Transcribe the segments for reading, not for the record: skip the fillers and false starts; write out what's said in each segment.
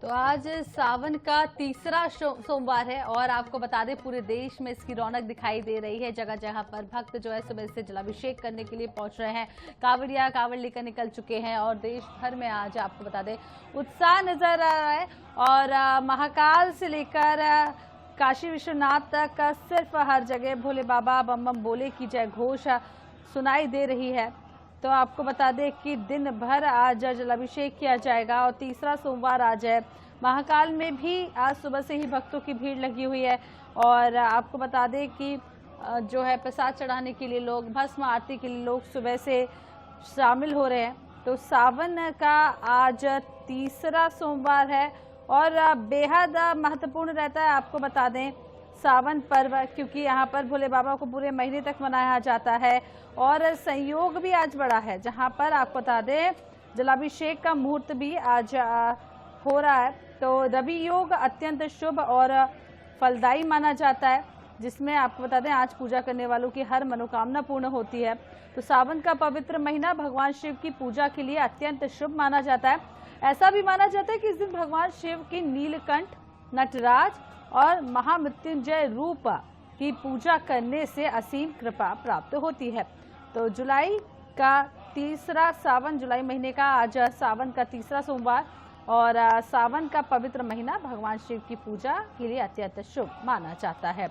तो आज सावन का तीसरा सोमवार है और आपको बता दें पूरे देश में इसकी रौनक दिखाई दे रही है। जगह जगह पर भक्त जो है सुबह से जलाभिषेक करने के लिए पहुंच रहे हैं। कांवड़िया कांवड़ लेकर निकल चुके हैं और देश भर में आज आपको बता दें उत्साह नजर आ रहा है। और महाकाल से लेकर काशी विश्वनाथ तक सिर्फ हर जगह भोले बाबा बम बम बोले की जय घोष सुनाई दे रही है। तो आपको बता दें कि दिन भर आज जलाभिषेक किया जाएगा और तीसरा सोमवार आज है। महाकाल में भी आज सुबह से ही भक्तों की भीड़ लगी हुई है। और आपको बता दें कि जो है प्रसाद चढ़ाने के लिए लोग, भस्म आरती के लिए लोग सुबह से शामिल हो रहे हैं। तो सावन का आज तीसरा सोमवार है और बेहद महत्वपूर्ण रहता है। आपको बता दें सावन पर्व, क्योंकि यहाँ पर भोले बाबा को पूरे महीने तक मनाया जाता है और संयोग भी आज बड़ा है, जहाँ पर आपको बता दें जलाभिषेक का मुहूर्त भी आज हो रहा है। तो रवि योग अत्यंत शुभ और फलदायी माना जाता है, जिसमें आपको बता दें आज पूजा करने वालों की हर मनोकामना पूर्ण होती है। तो सावन का पवित्र महीना भगवान शिव की पूजा के लिए अत्यंत शुभ माना जाता है। ऐसा भी माना जाता है कि इस दिन भगवान शिव की नीलकंठ, नटराज और महामृत्युंजय रूप की पूजा करने से असीम कृपा प्राप्त होती है। तो जुलाई महीने का आज सावन का तीसरा सोमवार और सावन का पवित्र महीना भगवान शिव की पूजा के लिए अत्यंत शुभ माना जाता है।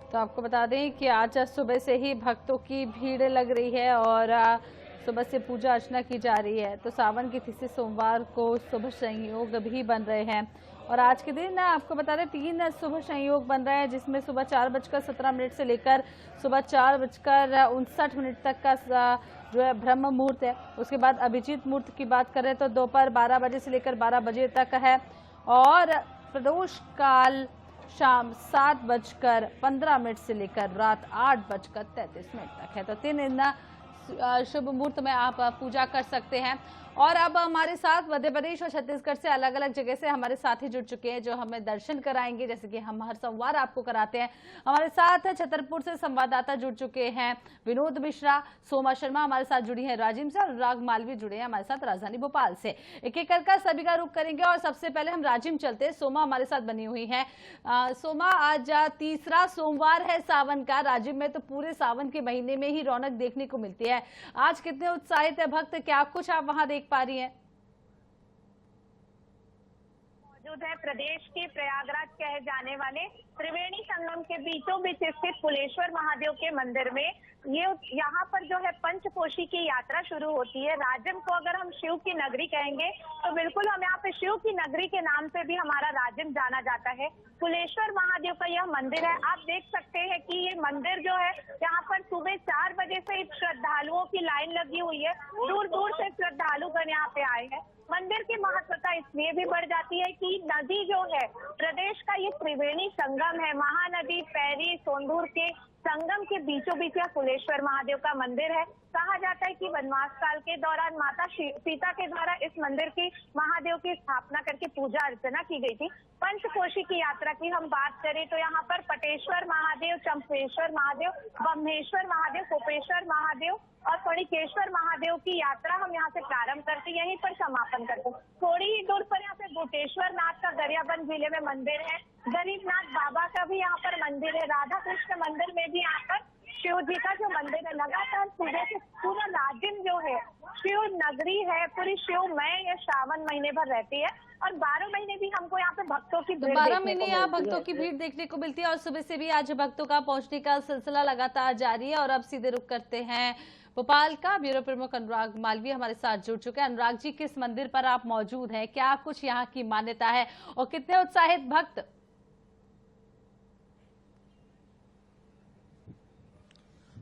तो आपको बता दें कि आज सुबह से ही भक्तों की भीड़ लग रही है और सुबह से पूजा अर्चना की जा रही है। तो सावन के तीसरे सोमवार को शुभ संयोग भी बन रहे हैं और आज के दिन आपको बता दें 3 शुभ संयोग बन रहे हैं, जिसमें सुबह 4:17 से लेकर सुबह 4:59 तक का जो है ब्रह्म मुहूर्त है। उसके बाद अभिजीत मुहूर्त की बात करें तो दोपहर 12 बजे से लेकर 12 बजे तक है और प्रदोष काल शाम 7:15 से लेकर रात 8:33 तक है। तो 3 शुभ मुहूर्त में आप पूजा कर सकते हैं। और अब हमारे साथ मध्य प्रदेश और छत्तीसगढ़ से अलग अलग जगह से हमारे साथी जुड़ चुके हैं जो हमें दर्शन कराएंगे, जैसे कि हम हर सोमवार आपको कराते हैं। हमारे साथ छतरपुर से संवाददाता जुड़ चुके हैं विनोद मिश्रा, सोमा शर्मा हमारे साथ जुड़ी हैं राजिम से, और अनुराग मालवी जुड़े हैं हमारे साथ राजधानी भोपाल से। एक एक कर सभी का रुख करेंगे और सबसे पहले हम राजिम चलते हैं। सोमा हमारे साथ बनी हुई है। सोमा, आज तीसरा सोमवार है सावन का। राजिम में तो पूरे सावन के महीने में ही रौनक देखने को मिलती है। आज कितने उत्साहित है भक्त, क्या कुछ आप वहां देख पा रही हैं? मौजूद है प्रदेश के प्रयागराज कहे जाने वाले त्रिवेणी संगम के बीचों बीच स्थित कुलेश्वर महादेव के मंदिर में ये यहाँ पर जो है पंचकोशी की यात्रा शुरू होती है। राजिम को अगर हम शिव की नगरी कहेंगे तो बिल्कुल हम यहाँ पे शिव की नगरी के नाम से भी हमारा राजिम जाना जाता है। कुलेश्वर महादेव का यह मंदिर है। आप देख सकते हैं कि ये मंदिर जो है यहाँ पर सुबह 4 बजे से श्रद्धालुओं की लाइन लगी हुई है। दूर दूर से श्रद्धालुगण यहाँ पे आए हैं। मंदिर की महत्वता इसलिए भी बढ़ जाती है कि नदी जो है प्रदेश का ये त्रिवेणी संगम है। महानदी पैरी सोंदूर के संगम के बीचों बीच यह कुलेश्वर महादेव का मंदिर है। कहा जाता है कि वनवास काल के दौरान माता सीता के द्वारा इस मंदिर की महादेव की स्थापना करके पूजा अर्चना की गई थी। पंचकोशी की यात्रा की हम बात करें तो यहाँ पर पटेश्वर महादेव, चंपेश्वर महादेव, ब्रह्मेश्वर महादेव, कोपेश्वर महादेव और फणिकेश्वर महादेव की यात्रा हम यहाँ से प्रारंभ करते हैं, यहीं पर समापन करते हैं। थोड़ी ही दूर पर यहाँ पे भूतेश्वर नाथ का गरियाबंद जिले में मंदिर है। गरीबनाथ बाबा का भी यहाँ पर मंदिर है। राधा कृष्ण मंदिर में भी यहाँ पर शिव जी का जो मंदिर है। लगातार सुबह से पूरा राजिम जो है शिव नगरी है, पूरी शिवमय ये श्रावण महीने भर रहती है और 12 महीने भी हमको यहाँ पे भक्तों की भीड़ 12 महीने यहाँ भक्तों की भीड़ देखने को मिलती है और सुबह से भी आज भक्तों का पहुंचने का सिलसिला लगातार जारी है। और अब सीधे रुक करते हैं भोपाल का। ब्यूरो प्रमुख अनुराग मालवी हमारे साथ जुड़ चुके हैं। अनुराग जी, किस मंदिर पर आप मौजूद हैं, क्या कुछ यहाँ की मान्यता है और कितने उत्साहित भक्त?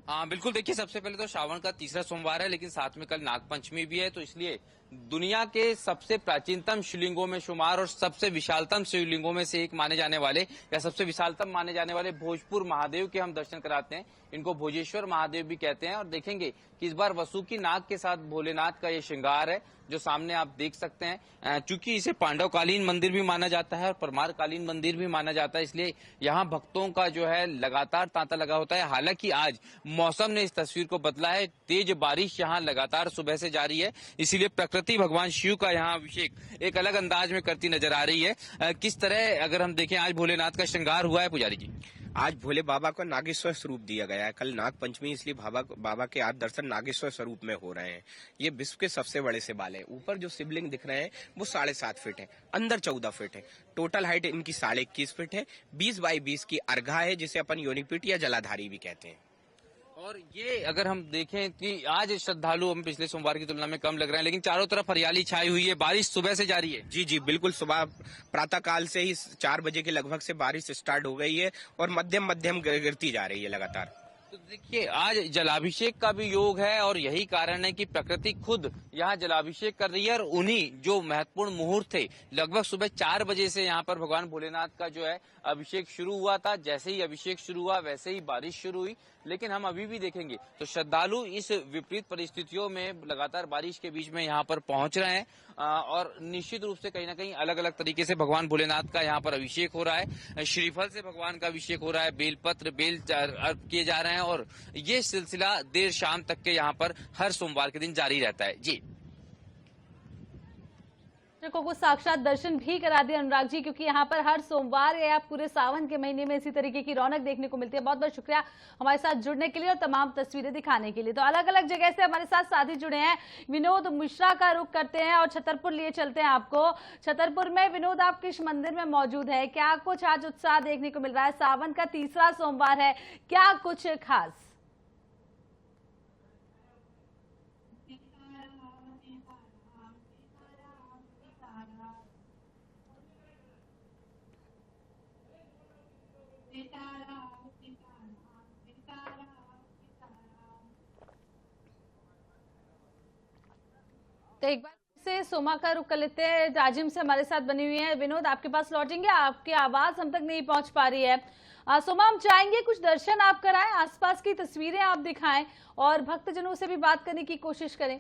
हाँ बिल्कुल, देखिए सबसे पहले तो श्रावण का तीसरा सोमवार है, लेकिन साथ में कल नागपंचमी भी है, तो इसलिए दुनिया के सबसे प्राचीनतम शिवलिंगों में शुमार और सबसे विशालतम शिवलिंगों में से एक माने जाने वाले या सबसे विशालतम माने जाने वाले भोजपुर महादेव के हम दर्शन कराते हैं। इनको भोजेश्वर महादेव भी कहते हैं और देखेंगे कि इस बार वसुकी नाग के साथ भोलेनाथ का ये श्रृंगार है जो सामने आप देख सकते हैं। चूंकि इसे पांडवकालीन मंदिर भी माना जाता है और परमारकालीन मंदिर भी माना जाता है, इसलिए यहाँ भक्तों का जो है लगातार तांता लगा होता है। हालांकि आज मौसम ने इस तस्वीर को बदला है, तेज बारिश यहाँ लगातार सुबह से जारी है, इसीलिए प्रकृति भगवान शिव का यहाँ अभिषेक एक अलग अंदाज में करती नजर आ रही है। किस तरह अगर हम देखें आज भोलेनाथ का श्रृंगार हुआ है पुजारी जी? आज भोले बाबा को नागेश्वर स्वरूप दिया गया है। कल नाग पंचमी, इसलिए बाबा के आज दर्शन नागेश्वर स्वरूप में हो रहे हैं। ये विश्व के सबसे बड़े शिवालय हैं। ऊपर जो शिवलिंग दिख रहे हैं वो 7.5 फीट है, अंदर 14 फीट है। टोटल हाइट इनकी 21.5 फीट है। 20 बाई 20 की अर्घा है, जिसे अपन योनिपीठ या जलाधारी भी कहते हैं। और ये अगर हम देखें कि आज श्रद्धालु हम पिछले सोमवार की तुलना में कम लग रहे हैं, लेकिन चारों तरफ हरियाली छाई हुई है, बारिश सुबह से जारी है। जी बिल्कुल, सुबह प्रातः काल से ही 4 बजे के लगभग से बारिश स्टार्ट हो गई है और मध्यम मध्यम गिरती जा रही है लगातार। तो देखिए आज जलाभिषेक का भी योग है और यही कारण है कि प्रकृति खुद यहाँ जलाभिषेक कर रही है। और उन्हीं जो महत्वपूर्ण मुहूर्त थे, लगभग सुबह 4 बजे से यहाँ पर भगवान भोलेनाथ का जो है अभिषेक शुरू हुआ था। जैसे ही अभिषेक शुरू हुआ वैसे ही बारिश शुरू हुई, लेकिन हम अभी भी देखेंगे तो श्रद्धालु इस विपरीत परिस्थितियों में लगातार बारिश के बीच में यहाँ पर पहुंच रहे हैं और निश्चित रूप से कहीं ना कहीं अलग अलग तरीके से भगवान भोलेनाथ का यहाँ पर अभिषेक हो रहा है। श्रीफल से भगवान का अभिषेक हो रहा है, बेलपत्र बेल अर्प किए जा रहे हैं और ये सिलसिला देर शाम तक के यहाँ पर हर सोमवार के दिन जारी रहता है। जी को साक्षात दर्शन भी करा दिए अनुराग जी, क्योंकि यहाँ पर हर सोमवार या पूरे सावन के महीने में इसी तरीके की रौनक देखने को मिलती है। बहुत बहुत शुक्रिया हमारे साथ जुड़ने के लिए और तमाम तस्वीरें दिखाने के लिए। तो अलग अलग जगह से हमारे साथ साथी जुड़े हैं। विनोद मिश्रा का रुख करते हैं और छतरपुर लिए चलते हैं आपको। छतरपुर में विनोद, आप किस मंदिर में मौजूद है? क्या कुछ आज उत्साह देखने को मिल रहा है? सावन का तीसरा सोमवार है, क्या कुछ खास? तो एक बार से सोमा का रुख कर लेते हैं, राजिम से हमारे साथ बनी हुई है। विनोद, आपके पास लौटेंगे, आपकी आवाज हम तक नहीं पहुंच पा रही है। सोमा, हम चाहेंगे कुछ दर्शन आप कराएं, आसपास की तस्वीरें आप दिखाएं और भक्तजनों से भी बात करने की कोशिश करें।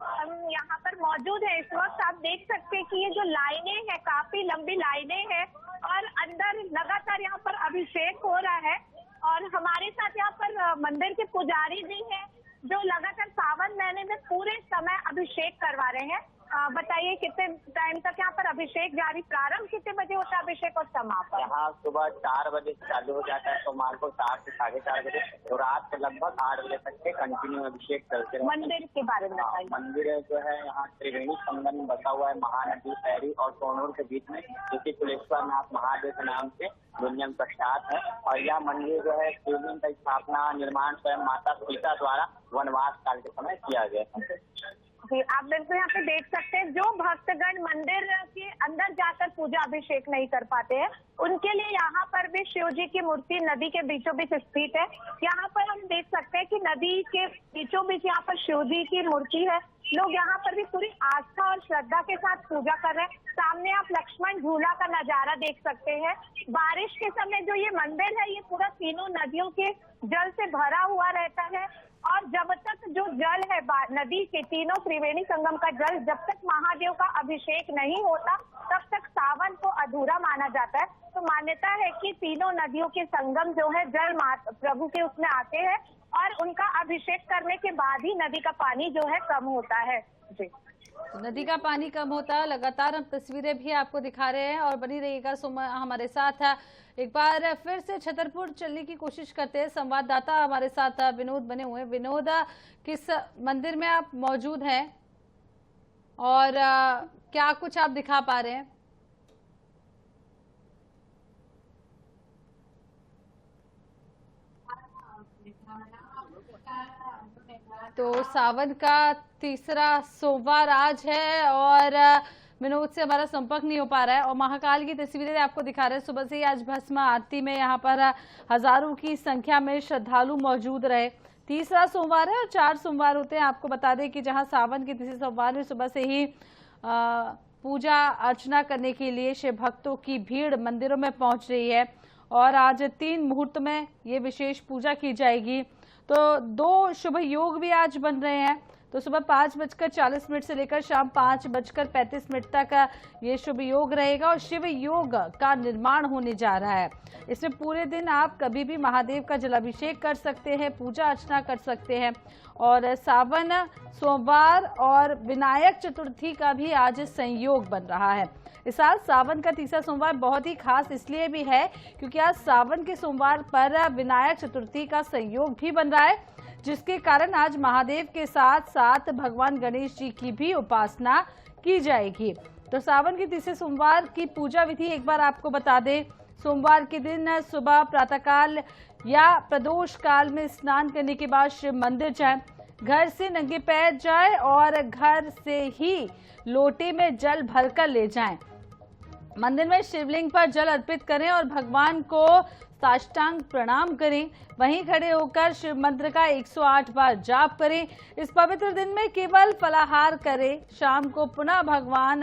हम यहाँ पर मौजूद है इस वक्त। आप देख सकते हैं कि ये जो लाइनें हैं, काफी लंबी लाइनें हैं और अंदर लगातार यहाँ पर अभिषेक हो रहा है। और हमारे साथ यहाँ पर मंदिर के पुजारी जी हैं जो लगातार सावन महीने में पूरे समय अभिषेक करवा रहे हैं। बताइए कितने टाइम तक यहाँ पर अभिषेक जारी, प्रारंभ कितने बजे होता है अभिषेक और समापन? यहाँ सुबह 4 बजे से चालू हो जाता है, सोमवार को 4 से 4:30 बजे और रात को लगभग 8 बजे तक के कंटिन्यू अभिषेक करते हैं। मंदिर के बारे में बताइए। मंदिर जो है यहाँ त्रिवेणी संगम में बसा हुआ है, महानदी शहरी और सोनूर के बीच में, जोकि कुलेश्वर नाथ महादेव के नाम से दुनिया में प्रख्यात है। और यह मंदिर जो है शिवलिंग का स्थापना निर्माण स्वयं माता सीता द्वारा वनवास काल के समय किया गया। आप बिल्कुल यहाँ पे देख सकते हैं, जो भक्तगण मंदिर के अंदर जाकर पूजा अभिषेक नहीं कर पाते हैं उनके लिए यहाँ पर भी शिव जी की मूर्ति नदी के बीचों बीच स्थित है। यहाँ पर हम देख सकते हैं कि नदी के बीचों बीच यहाँ पर शिव जी की मूर्ति है। लोग यहाँ पर भी पूरी आस्था और श्रद्धा के साथ पूजा कर रहे हैं। सामने आप लक्ष्मण झूला का नजारा देख सकते हैं। बारिश के समय जो ये मंदिर है, ये पूरा तीनों नदियों के जल से भरा हुआ रहता है और जब तक जो जल है नदी के तीनों त्रिवेणी संगम का जल, जब तक महादेव का अभिषेक नहीं होता तब तक सावन को अधूरा माना जाता है। तो मान्यता है कि तीनों नदियों के संगम जो है जल प्रभु के उसमें आते हैं और उनका अभिषेक करने के बाद ही नदी का पानी जो है कम होता है। जी, तो नदी का पानी कम होता है। लगातार हम तस्वीरें भी आपको दिखा रहे हैं और बनी रहिएगा हमारे साथ। एक बार फिर से छतरपुर चलने की कोशिश करते हैं। संवाददाता हमारे साथ विनोद बने हुए हैं। विनोद, किस मंदिर में आप मौजूद हैं और क्या कुछ आप दिखा पा रहे हैं? तो सावन का तीसरा सोमवार आज है और विनोद से हमारा संपर्क नहीं हो पा रहा है और महाकाल की तस्वीरें आपको दिखा रहे हैं। सुबह से ही आज भस्म आरती में यहाँ पर हजारों की संख्या में श्रद्धालु मौजूद रहे। तीसरा सोमवार है और 4 सोमवार होते हैं। आपको बता दें कि जहां सावन के तीसरे सोमवार में सुबह से ही पूजा अर्चना करने के लिए शिव भक्तों की भीड़ मंदिरों में पहुंच रही है और आज 3 मुहूर्त में ये विशेष पूजा की जाएगी। तो 2 शुभ योग भी आज बन रहे हैं। तो सुबह 5:40 से लेकर शाम 5:35 तक ये शुभ योग रहेगा और शिव योग का निर्माण होने जा रहा है। इसमें पूरे दिन आप कभी भी महादेव का जलाभिषेक कर सकते हैं, पूजा अर्चना कर सकते हैं। और सावन सोमवार और विनायक चतुर्थी का भी आज संयोग बन रहा है। इस साल सावन का तीसरा सोमवार बहुत ही खास इसलिए भी है क्योंकि आज सावन के सोमवार पर विनायक चतुर्थी का संयोग भी बन रहा है, जिसके कारण आज महादेव के साथ साथ भगवान गणेश जी की भी उपासना की जाएगी। तो सावन के तीसरे सोमवार की पूजा विधि एक बार आपको बता दें। सोमवार के दिन सुबह प्रातःकाल या प्रदोष काल में स्नान करने के बाद शिव मंदिर जाएं, घर से नंगे पैर जाएं और घर से ही लोटे में जल भरकर ले जाएं। मंदिर में शिवलिंग पर जल अर्पित करें और भगवान को साष्टांग प्रणाम करें। वहीं खड़े होकर शिव मंत्र का 108 बार जाप करें। इस पवित्र दिन में केवल फलाहार करें। शाम को पुनः भगवान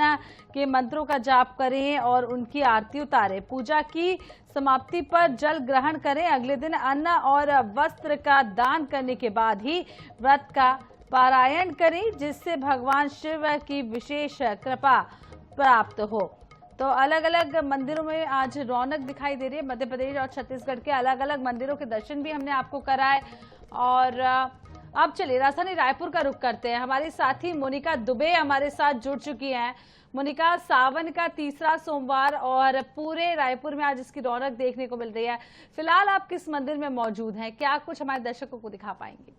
के मंत्रों का जाप करें और उनकी आरती उतारें। पूजा की समाप्ति पर जल ग्रहण करें। अगले दिन अन्न और वस्त्र का दान करने के बाद ही व्रत का पारायण करें, जिससे भगवान शिव की विशेष कृपा प्राप्त हो। तो अलग अलग मंदिरों में आज रौनक दिखाई दे रही है। मध्य प्रदेश और छत्तीसगढ़ के अलग अलग मंदिरों के दर्शन भी हमने आपको कराए। और अब चलिए राजधानी रायपुर का रुख करते हैं। हमारी साथी मोनिका दुबे हमारे साथ जुड़ चुकी हैं। मोनिका, सावन का तीसरा सोमवार और पूरे रायपुर में आज इसकी रौनक देखने को मिल रही है। फिलहाल आप किस मंदिर में मौजूद हैं, क्या कुछ हमारे दर्शकों को दिखा पाएंगे?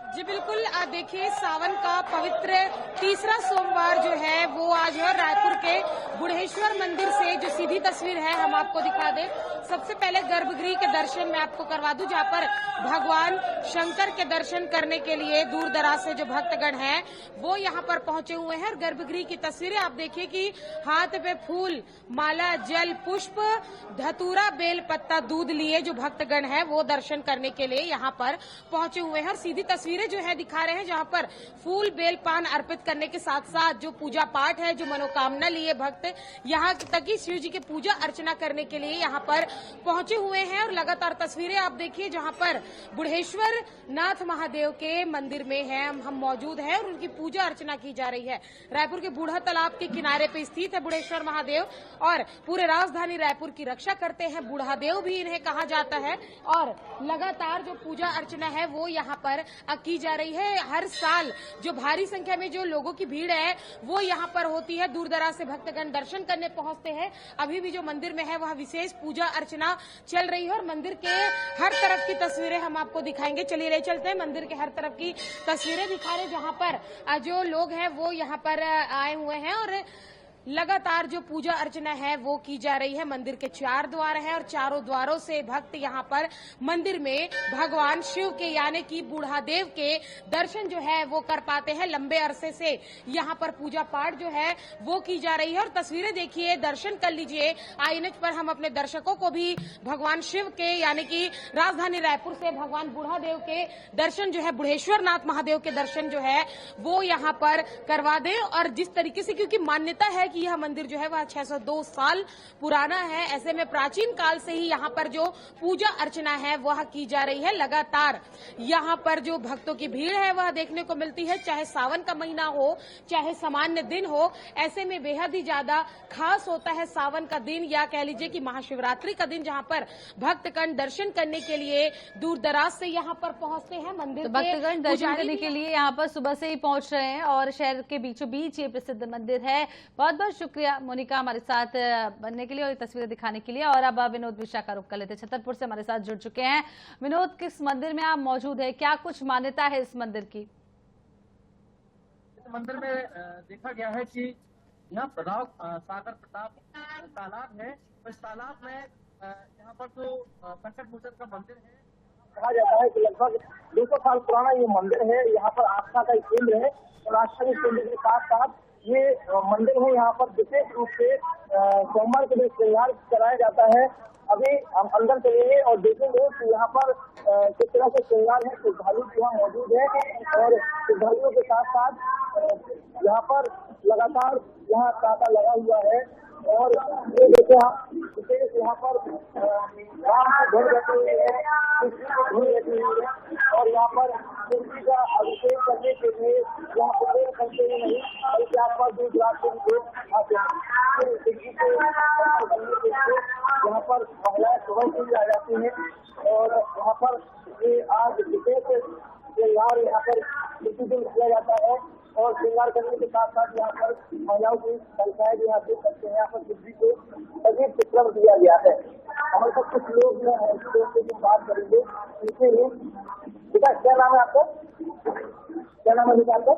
जी बिल्कुल, देखिए सावन का पवित्र तीसरा सोमवार जो है वो आज है। रायपुर के बुढ़ेश्वर मंदिर से जो सीधी तस्वीर है हम आपको दिखा दें। सबसे पहले गर्भगृह के दर्शन मैं आपको करवा दूं, जहां पर भगवान शंकर के दर्शन करने के लिए दूर दराज से जो भक्तगण हैं वो यहां पर पहुंचे हुए हैं। और गर्भगृह की तस्वीरें आप देखिए कि हाथ पे फूल, माला, जल, पुष्प, धतूरा, बेल पत्ता, दूध लिए जो भक्तगण हैं वो दर्शन करने के लिए यहां पर पहुंचे हुए हैं। और सीधी तस्वीरें जो है दिखा रहे हैं जहां पर फूल, बेल, पान अर्पित करने के साथ साथ जो पूजा पाठ है, जो मनोकामना लिए भक्त यहाँ तक कि शिव जी की पूजा अर्चना करने के लिए यहाँ पर पहुंचे हुए हैं। और लगातार तस्वीरें आप देखिए जहां पर बुढ़ेश्वर नाथ महादेव के मंदिर में है हम मौजूद हैं और उनकी पूजा अर्चना की जा रही है। रायपुर के बूढ़ा तालाब के किनारे पे स्थित है बुढ़ेश्वर महादेव और पूरे राजधानी रायपुर की रक्षा करते हैं। बूढ़ादेव भी इन्हें कहा जाता है और लगातार जो पूजा अर्चना है वो यहाँ पर की जा रही है। हर साल जो भारी संख्या में जो लोगों की भीड़ है वो यहाँ पर होती है। दूर दराज से भक्तगण दर्शन करने पहुंचते हैं। अभी भी जो मंदिर में है वह विशेष पूजा अर्चना चल रही है और मंदिर के हर तरफ की तस्वीरें हम आपको दिखाएंगे। चलिए ले चलते हैं, मंदिर के हर तरफ की तस्वीरें दिखा रहे जहां पर जो लोग हैं वो यहाँ पर आए हुए हैं और लगातार जो पूजा अर्चना है वो की जा रही है। मंदिर के 4 द्वार हैं और चारों द्वारों से भक्त यहाँ पर मंदिर में भगवान शिव के यानी कि बूढ़ादेव के दर्शन जो है वो कर पाते हैं। लंबे अरसे से यहाँ पर पूजा पाठ जो है वो की जा रही है और तस्वीरें देखिए, दर्शन कर लीजिए। आईएनएच पर हम अपने दर्शकों को भी भगवान शिव के यानी कि राजधानी रायपुर से भगवान बूढ़ादेव के दर्शन जो है, बुढ़ेश्वर नाथ महादेव के दर्शन जो है वो यहाँ पर करवा दें। और जिस तरीके से, क्योंकि मान्यता है कि यह मंदिर जो है वह 602 साल पुराना है, ऐसे में प्राचीन काल से ही यहाँ पर जो पूजा अर्चना है वह की जा रही है। लगातार यहाँ पर जो भक्तों की भीड़ है वह देखने को मिलती है, चाहे सावन का महीना हो चाहे सामान्य दिन हो। ऐसे में बेहद ही ज्यादा खास होता है सावन का दिन या कह लीजिए कि महाशिवरात्रि का दिन, जहाँ पर भक्तगण दर्शन करने के लिए दूर दराज से यहाँ पर पहुंचते हैं। मंदिर भक्तगण दर्शन करने के लिए यहाँ पर सुबह से ही पहुंच रहे हैं और शहर के बीचों बीच ये प्रसिद्ध मंदिर है। बहुत बहुत शुक्रिया मोनिका हमारे साथ बनने के लिए और ये तस्वीरें दिखाने के लिए। और अब विनोद मिश्रा का रुख कर लेते, छतरपुर से हमारे साथ जुड़ चुके हैं। विनोद, किस मंदिर में आप मौजूद है, क्या कुछ मान्यता है इस मंदिर की? इस मंदिर में देखा गया है कि यहाँ सागर प्रताप तालाब है। इस तालाब में यहाँ पर जो संकट मोचन का मंदिर है, कहा जाता है कि लगभग 200 साल पुराना ये मंदिर है। यहाँ पर आस्था का केंद्र है और आस्था के केंद्र के साथ साथ ये मंदिर है। यहाँ पर विशेष रूप से सोमवार के दिन श्रृंगार कराया जाता है अभी हम अंदर चलेंगे और देखेंगे कि यहाँ पर किस तरह से श्रृंगार है, श्रद्धालु भी यहाँ मौजूद है और श्रद्धालुओं के साथ साथ यहाँ पर लगातार यहाँ तांता लगा हुआ है। और ये देखे आप विशेष यहाँ पर राम की धुन बैठी हुई है, कृष्ण की धुन बैठी हुई है और यहाँ पर तुलसी का अभिषेक करने के लिए यहाँ पर करते ही नहीं बल्कि यहाँ पर दूर दराज से भी लोग आते हैं। तुलसी को यहाँ पर महिलाएं सुबह से ही आ जाती हैं और यहाँ पर ये आज विशेष श्रृंगार यहाँ पर प्रतिदिन किया जाता है और श्रृंगार करने के साथ साथ यहाँ पर महिलाओं की संख्याएं भी यहाँ से करते हैं। यहाँ पर बुद्धि को सभी चित्रण दिया गया है। हमारे साथ कुछ लोग जो है से जो बात करेंगे उनके लिए। बेटा क्या नाम है आपका? क्या नाम है बेटा आपका?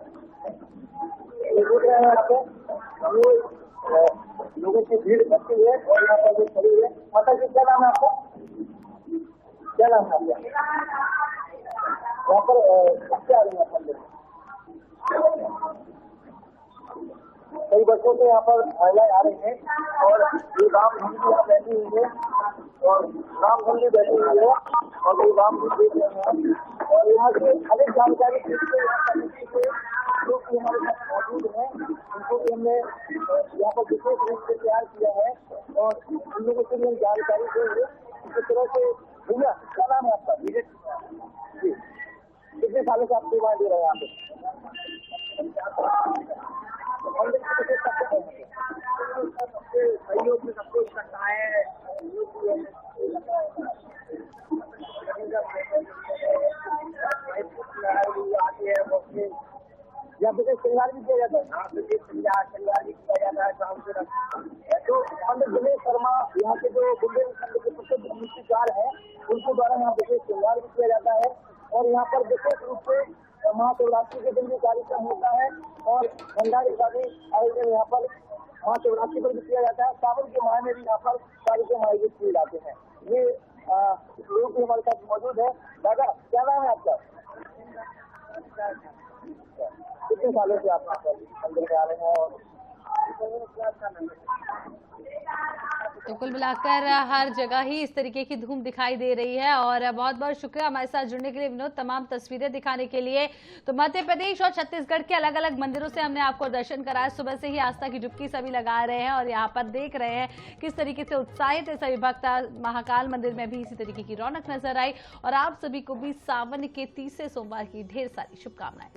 देख रहे हैं यहाँ पे ये लोगों की भीड़ इकट्ठी है और यहाँ पर जो खड़ी है। माता जी क्या नाम है आपका? क्या नाम है आपका? यहाँ पर क्या आ रही है? कई बच्चों से यहाँ पर महिलाएं आ रही हैं और ये रामधन भी यहाँ बैठी हुई है और रामधन भी बैठी हुई है और ये राम भी देख रहे हैं और यहाँ से अधिक जानकारी जो कि हमारे साथ मौजूद है उनको भी हमने यहाँ पर विशेष रूप से तैयार किया है और उन लोगों से भी हम जानकारी देंगे। इस तरह से भैया क्या नाम है आपका? विजय जी। कितने सालों से आप सेवाएं दे रहे हैं यहाँ पे? सहयोग में सबको इकट्ठा है। या विशेष श्रृंगार भी किया जाता है। श्रृंगार भी किया जाता है शाम से। तो पंडित दिनेश शर्मा यहाँ के जो बुंदेलखंड के प्रसिद्ध मूर्तिकार है उनके द्वारा यहाँ विशेष श्रृंगार भी किया जाता है और यहाँ पर विशेष रूप से महाशिवरात्रि के दिन भी कार्यक्रम होता है और भंडारे का भी आयोजन यहाँ पर महाशिवरात्रि पर भी किया जाता है। सावन के माह में भी यहाँ पर कार्यक्रम आयोजित किए जाते हैं। ये लोग भी हमारे साथ मौजूद है। दादा क्या नाम है आपका? कितने सालों से आप मंदिर में आ रहे हैं? और तो कुल मिलाकर हर जगह ही इस तरीके की धूम दिखाई दे रही है और बहुत बहुत शुक्रिया हमारे साथ जुड़ने के लिए विनोद, तमाम तस्वीरें दिखाने के लिए। तो मध्य प्रदेश और छत्तीसगढ़ के अलग अलग मंदिरों से हमने आपको दर्शन कराया। सुबह से ही आस्था की डुबकी सभी लगा रहे हैं और यहाँ पर देख रहे हैं किस तरीके से उत्साहित सभी भक्त। महाकाल मंदिर में भी इसी तरीके की रौनक नजर आई और आप सभी को भी सावन के तीसरे सोमवार की ढेर सारी शुभकामनाएं।